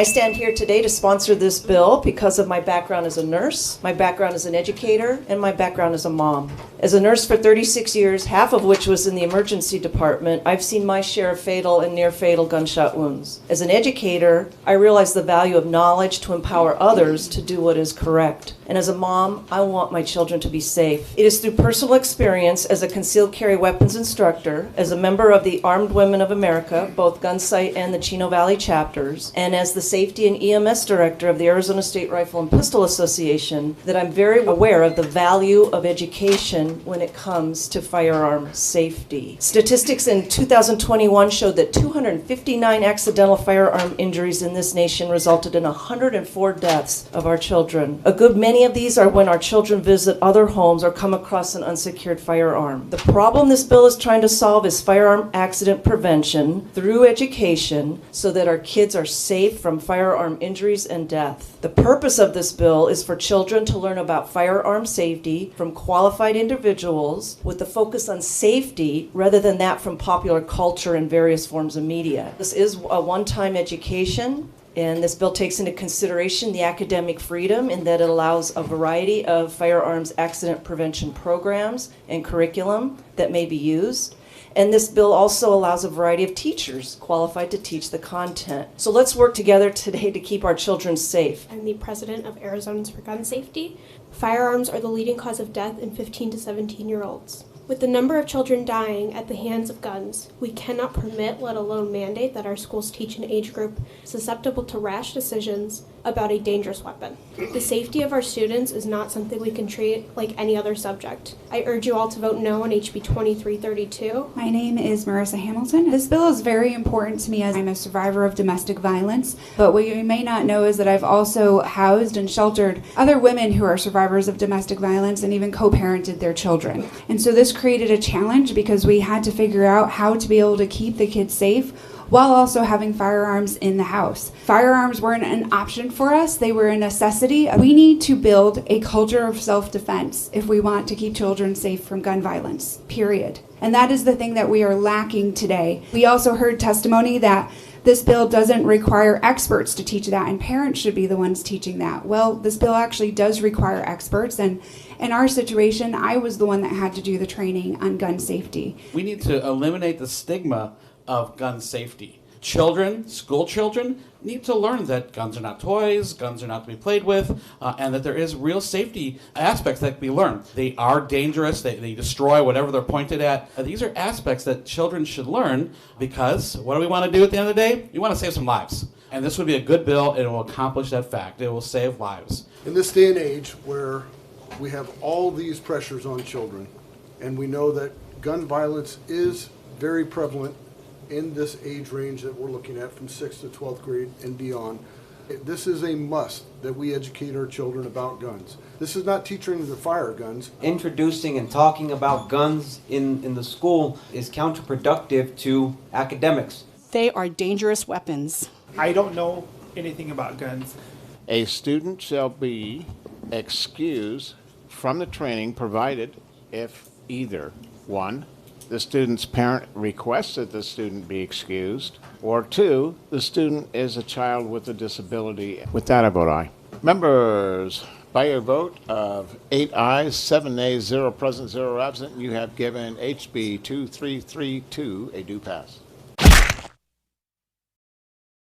I stand here today to sponsor this bill because of my background as a nurse, my background as an educator, and my background as a mom. As a nurse for 36 years, half of which was in the emergency department, I've seen my share of fatal and near-fatal gunshot wounds. As an educator, I realize the value of knowledge to empower others to do what is correct. And as a mom, I want my children to be safe. It is through personal experience as a concealed carry weapons instructor, as a member of the Armed Women of America, both Gun Sight and the Chino Valley chapters, and as the Safety and EMS Director of the Arizona State Rifle and Pistol Association, that I'm very aware of the value of education when it comes to firearm safety. Statistics in 2021 showed that 259 accidental firearm injuries in this nation resulted in 104 deaths of our children. A good many of these are when our children visit other homes or come across an unsecured firearm. The problem this bill is trying to solve is firearm accident prevention through education so that our kids are safe from firearm injuries and death. The purpose of this bill is for children to learn about firearm safety from qualified individuals with the focus on safety rather than that from popular culture and various forms of media. This is a one-time education, and this bill takes into consideration the academic freedom in that it allows a variety of firearms accident prevention programs and curriculum that may be used. And this bill also allows a variety of teachers qualified to teach the content. So let's work together today to keep our children safe. I'm the president of Arizonans for Gun Safety. Firearms are the leading cause of death in 15 to 17-year-olds. With the number of children dying at the hands of guns, we cannot permit, let alone mandate, that our schools teach an age group susceptible to rash decisions about a dangerous weapon. The safety of our students is not something we can treat like any other subject. I urge you all to vote no on HB 2332. My name is Marissa Hamilton. This bill is very important to me as I'm a survivor of domestic violence, but what you may not know is that I've also housed and sheltered other women who are survivors of domestic violence and even co-parented their children. And so this created a challenge because we had to figure out how to be able to keep the kids safe while also having firearms in the house. Firearms weren't an option for us, they were a necessity. We need to build a culture of self-defense if we want to keep children safe from gun violence, period. And that is the thing that we are lacking today. We also heard testimony that this bill doesn't require experts to teach that, and parents should be the ones teaching that. Well, this bill actually does require experts, and in our situation, I was the one that had to do the training on gun safety. We need to eliminate the stigma of gun safety. Children, school children, need to learn that guns are not toys, guns are not to be played with, and that there is real safety aspects that can be learned. They are dangerous, they destroy whatever they're pointed at. These are aspects that children should learn because what do we want to do at the end of the day? We want to save some lives. And this would be a good bill, and it will accomplish that fact. It will save lives. In this day and age where we have all these pressures on children, and we know that gun violence is very prevalent in this age range that we're looking at from 6th to 12th grade and beyond. This is a must that we educate our children about guns. This is not teaching them to fire guns. Introducing and talking about guns in the school is counterproductive to academics. They are dangerous weapons. I don't know anything about guns. A student shall be excused from the training provided if either 1, the student's parent requests that the student be excused, or 2, the student is a child with a disability. With that, I vote aye. Members, by a vote of 8 ayes, 7 nays, 0 present, 0 absent, you have given HB 2332 a due pass.